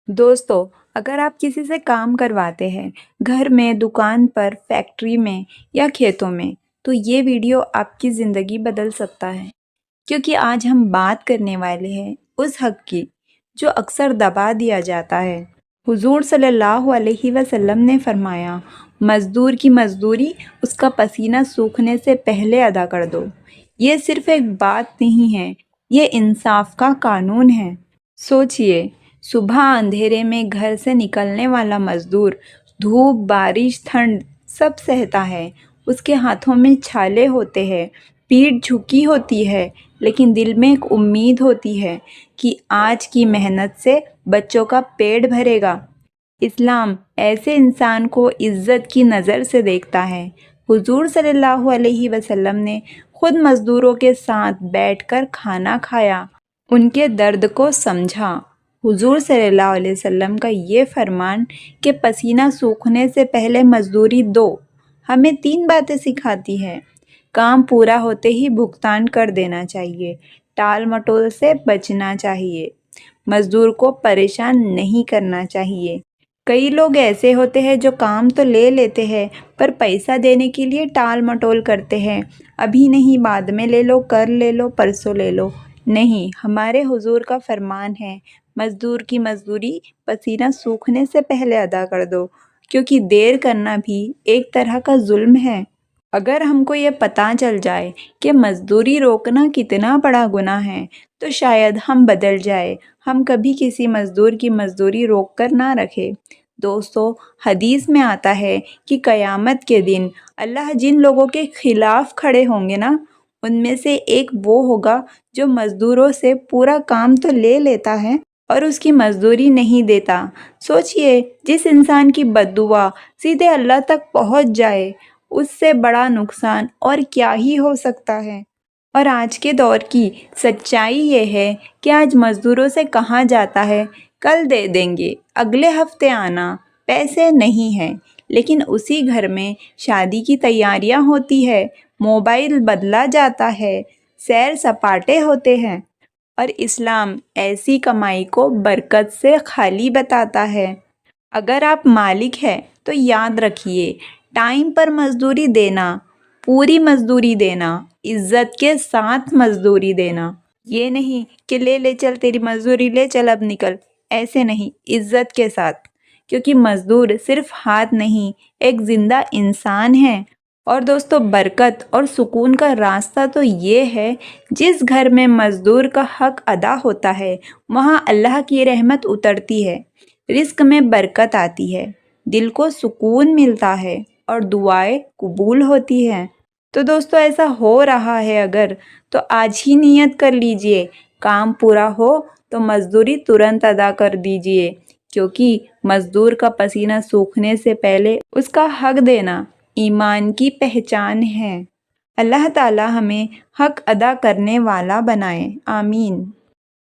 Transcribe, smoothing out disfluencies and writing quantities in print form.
दोस्तों, अगर आप किसी से काम करवाते हैं, घर में, दुकान पर, फैक्ट्री में या खेतों में, तो ये वीडियो आपकी ज़िंदगी बदल सकता है। क्योंकि आज हम बात करने वाले हैं उस हक की, जो अक्सर दबा दिया जाता है। हुजूर सल्लल्लाहु अलैहि वसल्लम ने फरमाया, मज़दूर की मज़दूरी उसका पसीना सूखने से पहले अदा कर दो। ये सिर्फ एक बात नहीं है, ये इंसाफ का कानून है। सोचिए, सुबह अंधेरे में घर से निकलने वाला मजदूर धूप, बारिश, ठंड सब सहता है। उसके हाथों में छाले होते हैं, पीठ झुकी होती है, लेकिन दिल में एक उम्मीद होती है कि आज की मेहनत से बच्चों का पेट भरेगा। इस्लाम ऐसे इंसान को इज्जत की नज़र से देखता है। हुजूर सल्लल्लाहु अलैहि वसल्लम ने खुद मज़दूरों के साथ बैठकर खाना खाया, उनके दर्द को समझा। हुजूर सल्लल्लाहु अलैहि वसल्लम का ये फरमान कि पसीना सूखने से पहले मज़दूरी दो, हमें 3 बातें सिखाती है। काम पूरा होते ही भुगतान कर देना चाहिए, टाल मटोल से बचना चाहिए, मज़दूर को परेशान नहीं करना चाहिए। कई लोग ऐसे होते हैं जो काम तो ले लेते हैं पर पैसा देने के लिए टाल मटोल करते हैं। अभी नहीं, बाद में ले लो, कर ले लो, परसों ले लो। नहीं, हमारे हुजूर का फरमान है, मज़दूर की मज़दूरी पसीना सूखने से पहले अदा कर दो, क्योंकि देर करना भी एक तरह का जुल्म है। अगर हमको ये पता चल जाए कि मज़दूरी रोकना कितना बड़ा गुनाह है, तो शायद हम बदल जाए, हम कभी किसी मज़दूर की मज़दूरी रोक कर ना रखें। दोस्तों, हदीस में आता है कि क़यामत के दिन अल्लाह जिन लोगों के खिलाफ खड़े होंगे ना, उनमें से एक वो होगा जो मज़दूरों से पूरा काम तो ले लेता है और उसकी मज़दूरी नहीं देता। सोचिए, जिस इंसान की बद्दुआ सीधे अल्लाह तक पहुंच जाए, उससे बड़ा नुकसान और क्या ही हो सकता है। और आज के दौर की सच्चाई ये है कि आज मज़दूरों से कहा जाता है, कल दे देंगे, अगले हफ्ते आना, पैसे नहीं हैं। लेकिन उसी घर में शादी की तैयारियां होती है, मोबाइल बदला जाता है, सैर सपाटे होते हैं। और इस्लाम ऐसी कमाई को बरकत से खाली बताता है। अगर आप मालिक हैं तो याद रखिए, टाइम पर मज़दूरी देना, पूरी मज़दूरी देना, इज़्ज़त के साथ मज़दूरी देना। ये नहीं कि ले ले चल, तेरी मज़दूरी ले चल, अब निकल। ऐसे नहीं, इज़्ज़त के साथ। क्योंकि मज़दूर सिर्फ हाथ नहीं, एक ज़िंदा इंसान है। और दोस्तों, बरकत और सुकून का रास्ता तो ये है, जिस घर में मज़दूर का हक अदा होता है, वहाँ अल्लाह की रहमत उतरती है, रिज़्क में बरकत आती है, दिल को सुकून मिलता है और दुआएं कबूल होती हैं। तो दोस्तों, ऐसा हो रहा है अगर, तो आज ही नियत कर लीजिए, काम पूरा हो तो मज़दूरी तुरंत अदा कर दीजिए, क्योंकि मज़दूर का पसीना सूखने से पहले उसका हक देना ईमान की पहचान है। अल्लाह ताला हमें हक अदा करने वाला बनाए। आमीन।